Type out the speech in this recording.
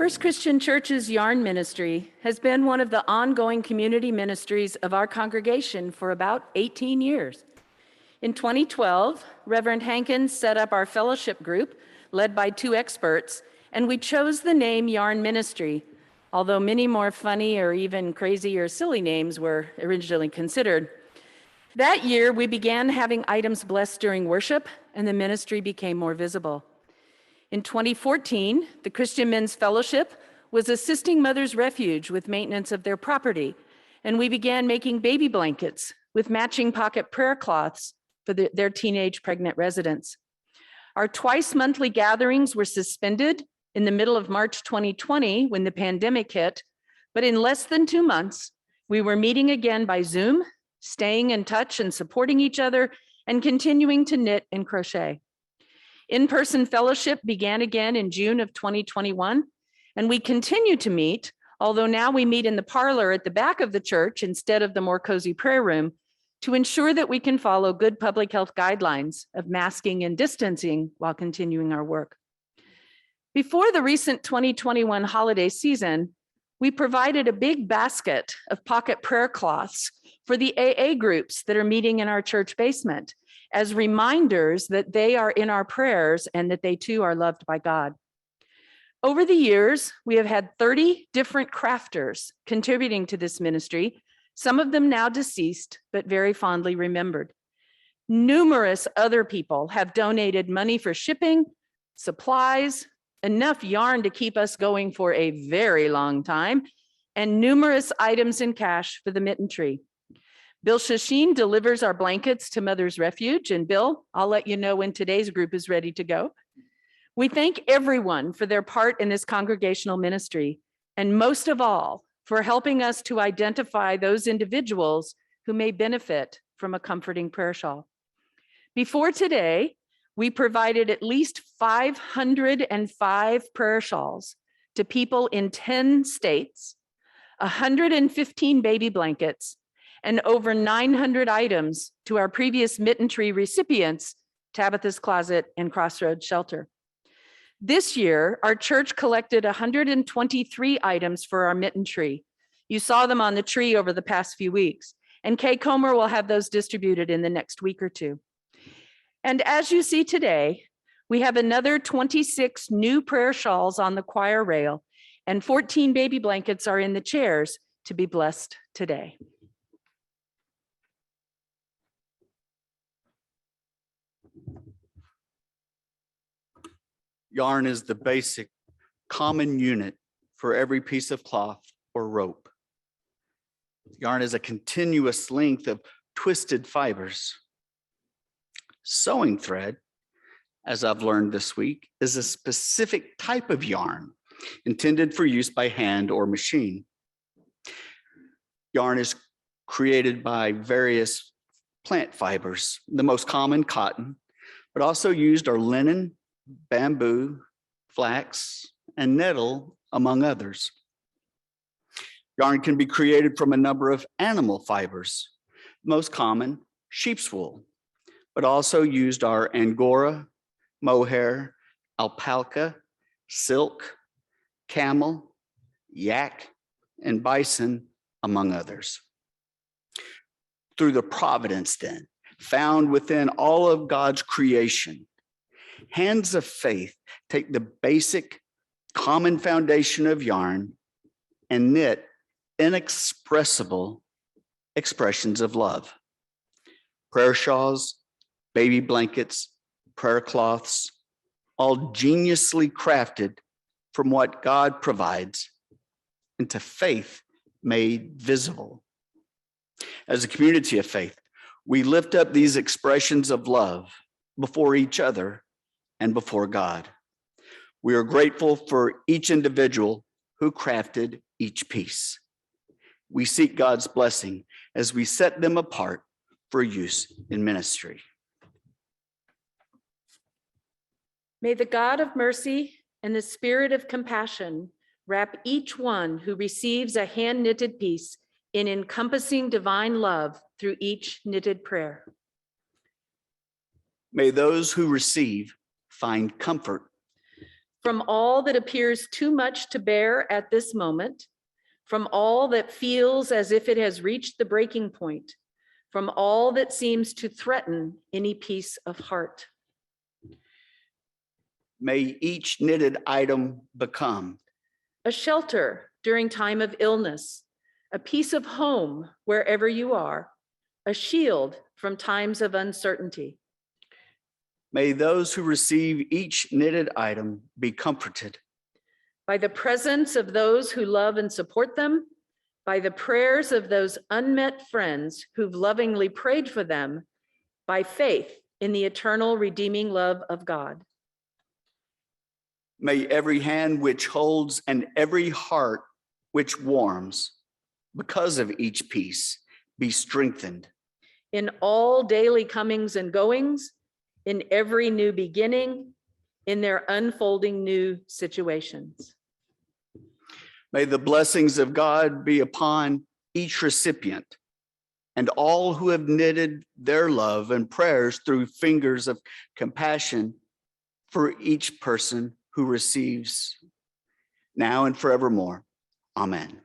First Christian Church's Yarn Ministry has been one of the ongoing community ministries of our congregation for about 18 years. In 2012, Reverend Hankins set up our fellowship group, led by two experts, and we chose the name Yarn Ministry, although many more funny or even crazy or silly names were originally considered. That year, we began having items blessed during worship, and the ministry became more visible. In 2014, the Christian Men's Fellowship was assisting Mother's Refuge with maintenance of their property, and we began making baby blankets with matching pocket prayer cloths for their teenage pregnant residents. Our twice-monthly gatherings were suspended in the middle of March 2020 when the pandemic hit, but in less than 2 months, we were meeting again by Zoom, staying in touch and supporting each other, and continuing to knit and crochet. In-person fellowship began again in June of 2021, and we continue to meet, although now we meet in the parlor at the back of the church instead of the more cozy prayer room, to ensure that we can follow good public health guidelines of masking and distancing while continuing our work. Before the recent 2021 holiday season, we provided a big basket of pocket prayer cloths for the AA groups that are meeting in our church basement, as reminders that they are in our prayers and that they too are loved by God. Over the years, we have had 30 different crafters contributing to this ministry, some of them now deceased, but very fondly remembered. Numerous other people have donated money for shipping, supplies, enough yarn to keep us going for a very long time, and numerous items in cash for the mitten tree. Bill Shashin delivers our blankets to Mother's Refuge, and Bill, I'll let you know when today's group is ready to go. We thank everyone for their part in this congregational ministry, and most of all, for helping us to identify those individuals who may benefit from a comforting prayer shawl. Before today, we provided at least 505 prayer shawls to people in 10 states, 115 baby blankets, and over 900 items to our previous mitten tree recipients, Tabitha's Closet and Crossroads Shelter. This year, our church collected 123 items for our mitten tree. You saw them on the tree over the past few weeks, and Kay Comer will have those distributed in the next week or two. And as you see today, we have another 26 new prayer shawls on the choir rail, and 14 baby blankets are in the chairs to be blessed today. Yarn is the basic common unit for every piece of cloth or rope. Yarn is a continuous length of twisted fibers. Sewing thread, as I've learned this week, is a specific type of yarn intended for use by hand or machine. Yarn is created by various plant fibers, the most common cotton, but also used are linen, bamboo, flax, and nettle, among others. Yarn can be created from a number of animal fibers, most common sheep's wool, but also used are angora, mohair, alpaca, silk, camel, yak, and bison, among others. Through the providence then found within all of God's creation, hands of faith take the basic common foundation of yarn and knit inexpressible expressions of love. Prayer shawls, baby blankets, prayer cloths, all geniusly crafted from what God provides into faith made visible. As a community of faith, we lift up these expressions of love before each other and before God. We are grateful for each individual who crafted each piece. We seek God's blessing as we set them apart for use in ministry. May the God of mercy and the Spirit of compassion wrap each one who receives a hand-knitted piece in encompassing divine love through each knitted prayer. May those who receive find comfort. from all that appears too much to bear at this moment, from all that feels as if it has reached the breaking point, from all that seems to threaten any peace of heart. May each knitted item become A shelter during time of illness, a piece of home wherever you are, a shield from times of uncertainty. May those who receive each knitted item be comforted By the presence of those who love and support them, by the prayers of those unmet friends who've lovingly prayed for them, by faith in the eternal redeeming love of God. May every hand which holds and every heart which warms because of each piece be strengthened. In all daily comings and goings, in every new beginning, in their unfolding new situations. May the blessings of God be upon each recipient and all who have knitted their love and prayers through fingers of compassion for each person who receives now and forevermore. Amen.